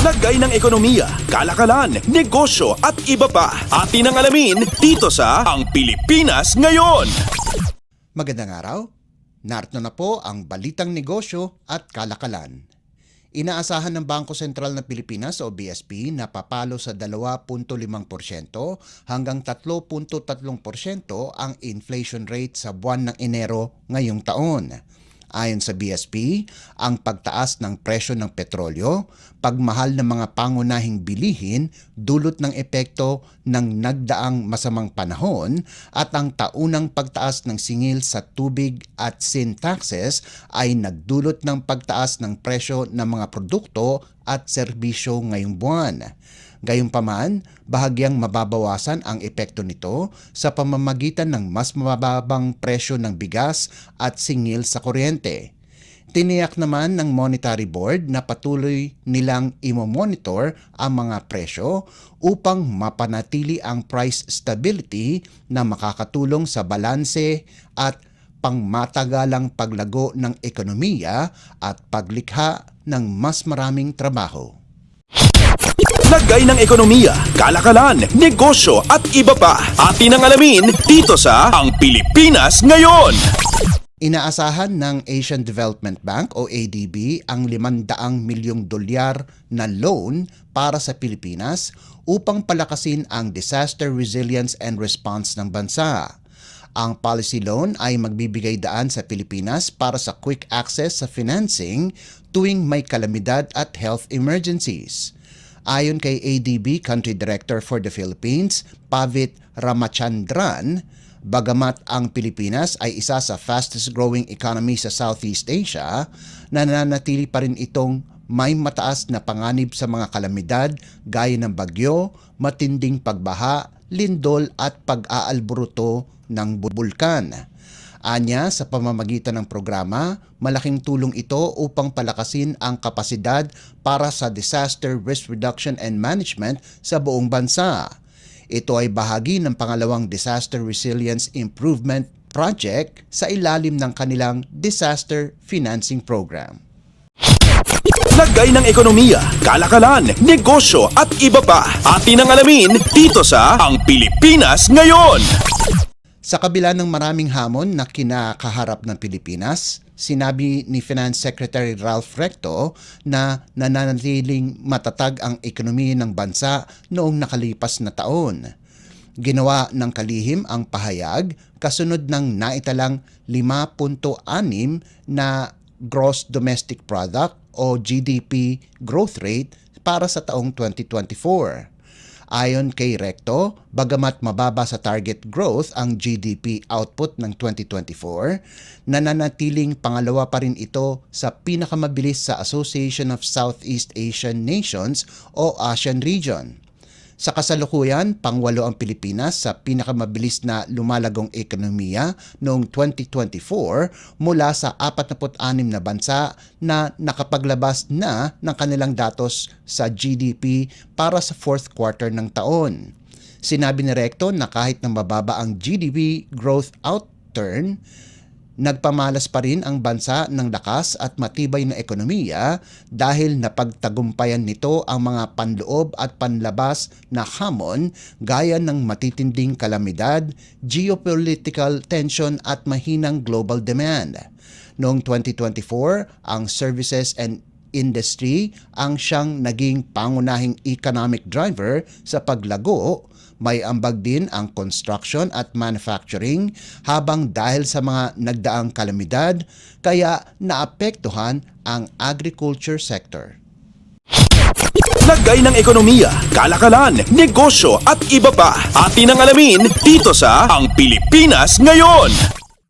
Lagay ng ekonomiya, kalakalan, negosyo at iba pa. Atin ang alamin dito sa Ang Pilipinas Ngayon. Magandang araw. Narito na po ang balitang negosyo at kalakalan. Inaasahan ng Bangko Sentral ng Pilipinas o BSP na papalo sa 2.5% hanggang 3.3% ang inflation rate sa buwan ng Enero ngayong taon. Ayon sa BSP, ang pagtaas ng presyo ng petrolyo, pagmahal ng mga pangunahing bilihin dulot ng epekto ng nagdaang masamang panahon at ang taunang pagtaas ng singil sa tubig at sin taxes ay nagdulot ng pagtaas ng presyo ng mga produkto at serbisyo ngayong buwan. Gayunpaman, bahagyang mababawasan ang epekto nito sa pamamagitan ng mas mababang presyo ng bigas at singil sa kuryente. Tiniyak naman ng Monetary Board na patuloy nilang imo-monitor ang mga presyo upang mapanatili ang price stability na makakatulong sa balanse at pangmatagalang paglago ng ekonomiya at paglikha ng mas maraming trabaho. Lagay ng ekonomiya, kalakalan, negosyo at iba pa. Atin ang alamin dito sa Ang Pilipinas Ngayon. Inaasahan ng Asian Development Bank o ADB ang $500 milyong na loan para sa Pilipinas upang palakasin ang disaster resilience and response ng bansa. Ang policy loan ay magbibigay daan sa Pilipinas para sa quick access sa financing tuwing may kalamidad at health emergencies. Ayon kay ADB Country Director for the Philippines, Pavit Ramachandran, bagamat ang Pilipinas ay isa sa fastest growing economy sa Southeast Asia, nananatili pa rin itong may mataas na panganib sa mga kalamidad gaya ng bagyo, matinding pagbaha, lindol at pag-aalburuto ng bulkan. Anya, sa pamamagitan ng programa, malaking tulong ito upang palakasin ang kapasidad para sa disaster risk reduction and management sa buong bansa. Ito ay bahagi ng pangalawang Disaster Resilience Improvement Project sa ilalim ng kanilang Disaster Financing Program. Lagay ng ekonomiya, kalakalan, negosyo at iba pa. Atin ang alamin dito sa Ang Pilipinas Ngayon. Sa kabila ng maraming hamon na kinakaharap ng Pilipinas, sinabi ni Finance Secretary Ralph Recto na nananatiling matatag ang ekonomiya ng bansa noong nakalipas na taon. Ginawa ng kalihim ang pahayag kasunod ng naitalang 5.6 na Gross Domestic Product o GDP growth rate para sa taong 2024. Ayon kay Recto, bagamat mababa sa target growth ang GDP output ng 2024, nananatiling pangalawa pa rin ito sa pinakamabilis sa Association of Southeast Asian Nations o ASEAN region. Sa kasalukuyan, pangwalo ang Pilipinas sa pinakamabilis na lumalagong ekonomiya noong 2024 mula sa 46 na bansa na nakapaglabas na ng kanilang datos sa GDP para sa fourth quarter ng taon. Sinabi ni Recto na kahit na mababa ang GDP growth outturn, nagpamalas pa rin ang bansa ng lakas at matibay na ekonomiya dahil napagtagumpayan nito ang mga panloob at panlabas na hamon gaya ng matitinding kalamidad, geopolitical tension at mahinang global demand. Noong 2024, ang services and industry ang siyang naging pangunahing economic driver sa paglago. May ambag din ang construction at manufacturing habang dahil sa mga nagdaang kalamidad kaya naapektuhan ang agriculture sector. Lagay ng ekonomiya, kalakalan, negosyo at iba pa. Atin ang alamin dito sa Ang Pilipinas Ngayon.